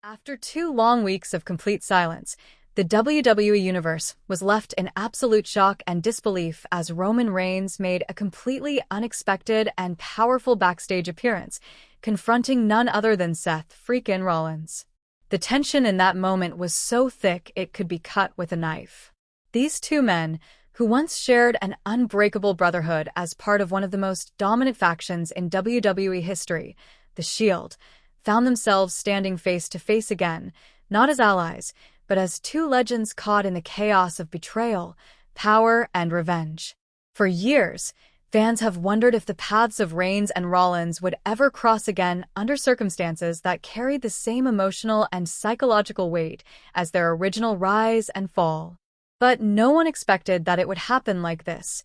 After 2 long weeks of complete silence, the WWE Universe was left in absolute shock and disbelief as Roman Reigns made a completely unexpected and powerful backstage appearance, confronting none other than Seth freakin' Rollins. The tension in that moment was so thick it could be cut with a knife. These two men, who once shared an unbreakable brotherhood as part of one of the most dominant factions in WWE history, The Shield, found themselves standing face to face again, not as allies, but as two legends caught in the chaos of betrayal, power, and revenge. For years, fans have wondered if the paths of Reigns and Rollins would ever cross again under circumstances that carried the same emotional and psychological weight as their original rise and fall. But no one expected that it would happen like this,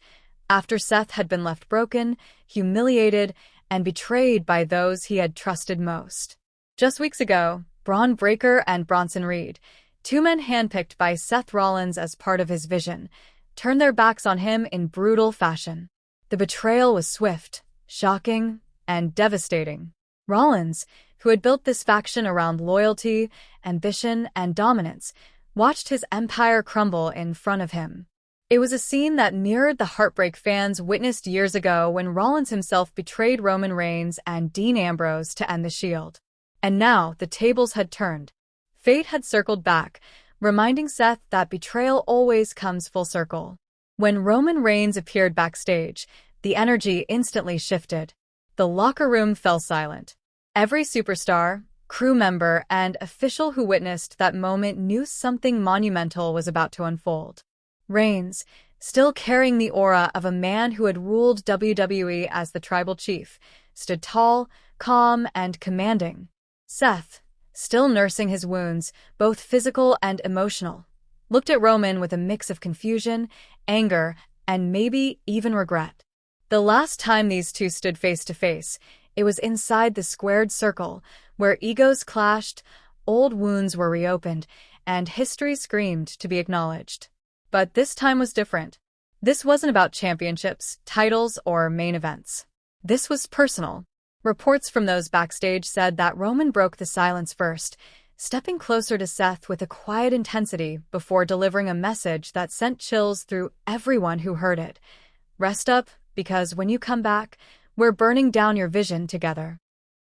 after Seth had been left broken, humiliated, and betrayed by those he had trusted most. Just weeks ago, Braun Breaker and Bronson Reed, two men handpicked by Seth Rollins as part of his vision, turned their backs on him in brutal fashion. The betrayal was swift, shocking, and devastating. Rollins, who had built this faction around loyalty, ambition, and dominance, watched his empire crumble in front of him. It was a scene that mirrored the heartbreak fans witnessed years ago when Rollins himself betrayed Roman Reigns and Dean Ambrose to end the Shield. And now the tables had turned. Fate had circled back, reminding Seth that betrayal always comes full circle. When Roman Reigns appeared backstage, the energy instantly shifted. The locker room fell silent. Every superstar, crew member, and official who witnessed that moment knew something monumental was about to unfold. Reigns, still carrying the aura of a man who had ruled WWE as the tribal chief, stood tall, calm, and commanding. Seth, still nursing his wounds, both physical and emotional, looked at Roman with a mix of confusion, anger, and maybe even regret. The last time these two stood face to face, it was inside the squared circle, where egos clashed, old wounds were reopened, and history screamed to be acknowledged. But this time was different. This wasn't about championships, titles, or main events. This was personal. Reports from those backstage said that Roman broke the silence first, stepping closer to Seth with a quiet intensity before delivering a message that sent chills through everyone who heard it. Rest up, because when you come back, we're burning down your vision together.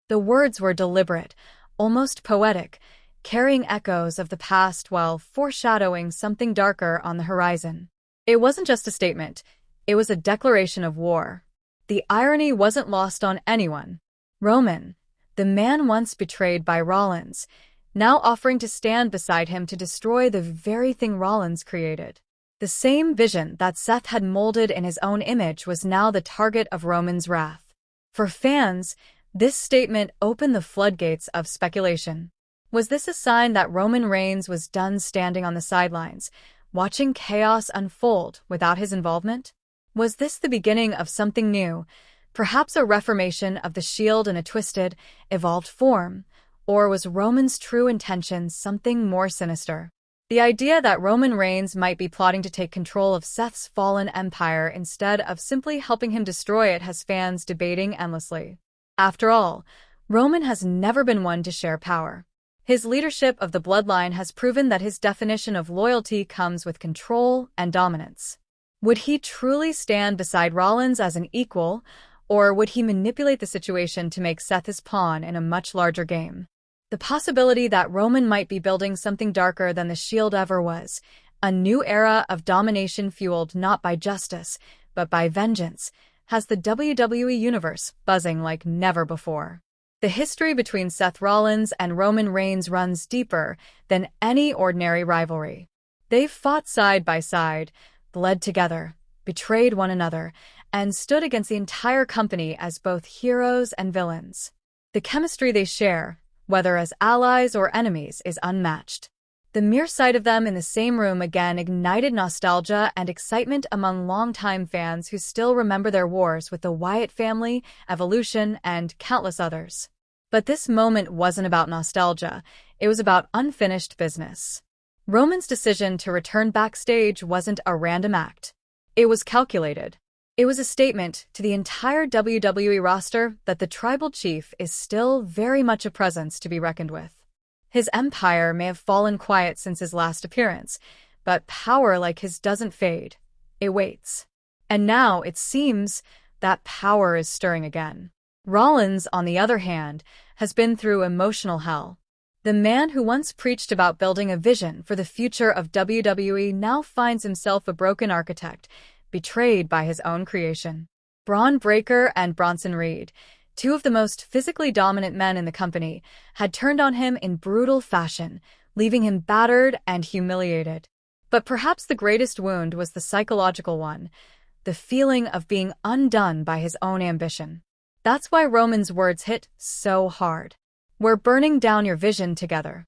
The words were deliberate, almost poetic, carrying echoes of the past while foreshadowing something darker on the horizon. It wasn't just a statement, it was a declaration of war. The irony wasn't lost on anyone. Roman, the man once betrayed by Rollins, now offering to stand beside him to destroy the very thing Rollins created. The same vision that Seth had molded in his own image was now the target of Roman's wrath. For fans, this statement opened the floodgates of speculation. Was this a sign that Roman Reigns was done standing on the sidelines, watching chaos unfold without his involvement? Was this the beginning of something new, perhaps a reformation of the Shield in a twisted, evolved form? Or was Roman's true intention something more sinister? The idea that Roman Reigns might be plotting to take control of Seth's fallen empire instead of simply helping him destroy it has fans debating endlessly. After all, Roman has never been one to share power. His leadership of the bloodline has proven that his definition of loyalty comes with control and dominance. Would he truly stand beside Rollins as an equal, or would he manipulate the situation to make Seth his pawn in a much larger game? The possibility that Roman might be building something darker than the Shield ever was, a new era of domination fueled not by justice, but by vengeance, has the WWE Universe buzzing like never before. The history between Seth Rollins and Roman Reigns runs deeper than any ordinary rivalry. They've fought side by side, bled together, betrayed one another, and stood against the entire company as both heroes and villains. The chemistry they share, whether as allies or enemies, is unmatched. The mere sight of them in the same room again ignited nostalgia and excitement among longtime fans who still remember their wars with the Wyatt family, Evolution, and countless others. But this moment wasn't about nostalgia, it was about unfinished business. Roman's decision to return backstage wasn't a random act. It was calculated. It was a statement to the entire WWE roster that the tribal chief is still very much a presence to be reckoned with. His empire may have fallen quiet since his last appearance, but power like his doesn't fade. It waits. And now, it seems, that power is stirring again. Rollins, on the other hand, has been through emotional hell. The man who once preached about building a vision for the future of WWE now finds himself a broken architect, betrayed by his own creation. Braun Breaker and Bronson Reed, two of the most physically dominant men in the company, had turned on him in brutal fashion, leaving him battered and humiliated. But perhaps the greatest wound was the psychological one, the feeling of being undone by his own ambition. That's why Roman's words hit so hard. "We're burning down your vision together."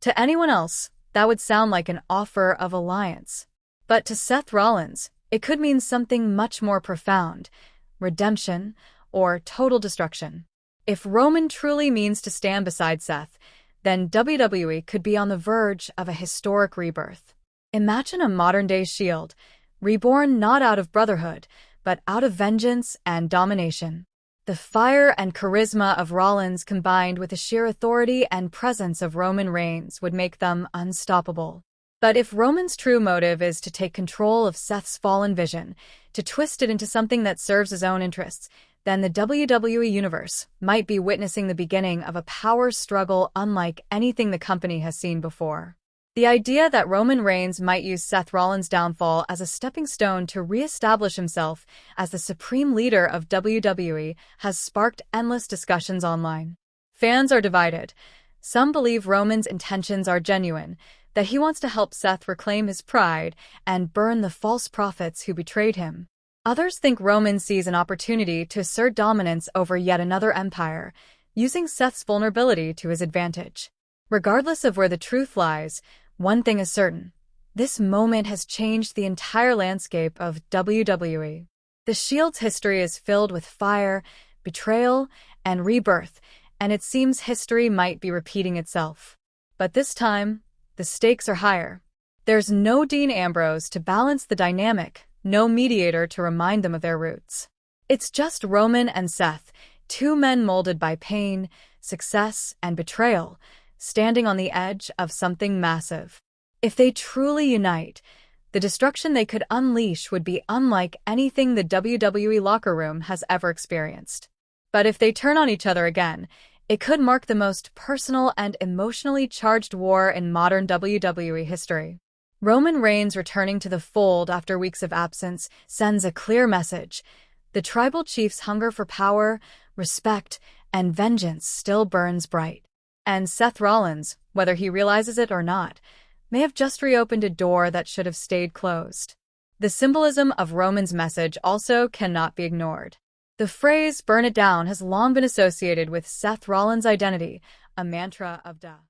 To anyone else, that would sound like an offer of alliance. But to Seth Rollins, it could mean something much more profound: redemption or total destruction. If Roman truly means to stand beside Seth, then WWE could be on the verge of a historic rebirth. Imagine a modern-day Shield, reborn not out of brotherhood, but out of vengeance and domination. The fire and charisma of Rollins combined with the sheer authority and presence of Roman Reigns would make them unstoppable. But if Roman's true motive is to take control of Seth's fallen vision, to twist it into something that serves his own interests, then the WWE Universe might be witnessing the beginning of a power struggle unlike anything the company has seen before. The idea that Roman Reigns might use Seth Rollins' downfall as a stepping stone to re-establish himself as the supreme leader of WWE has sparked endless discussions online. Fans are divided. Some believe Roman's intentions are genuine, that he wants to help Seth reclaim his pride and burn the false prophets who betrayed him. Others think Roman sees an opportunity to assert dominance over yet another empire, using Seth's vulnerability to his advantage. Regardless of where the truth lies, one thing is certain: this moment has changed the entire landscape of WWE. The Shield's history is filled with fire, betrayal, and rebirth, and it seems history might be repeating itself. But this time, the stakes are higher. There's no Dean Ambrose to balance the dynamic, no mediator to remind them of their roots. It's just Roman and Seth, two men molded by pain, success, and betrayal, standing on the edge of something massive. If they truly unite, the destruction they could unleash would be unlike anything the WWE locker room has ever experienced. But if they turn on each other again, it could mark the most personal and emotionally charged war in modern WWE history. Roman Reigns returning to the fold after weeks of absence sends a clear message: the tribal chief's hunger for power, respect, and vengeance still burns bright. And Seth Rollins, whether he realizes it or not, may have just reopened a door that should have stayed closed. The symbolism of Roman's message also cannot be ignored. The phrase "burn it down" has long been associated with Seth Rollins' identity, a mantra of death.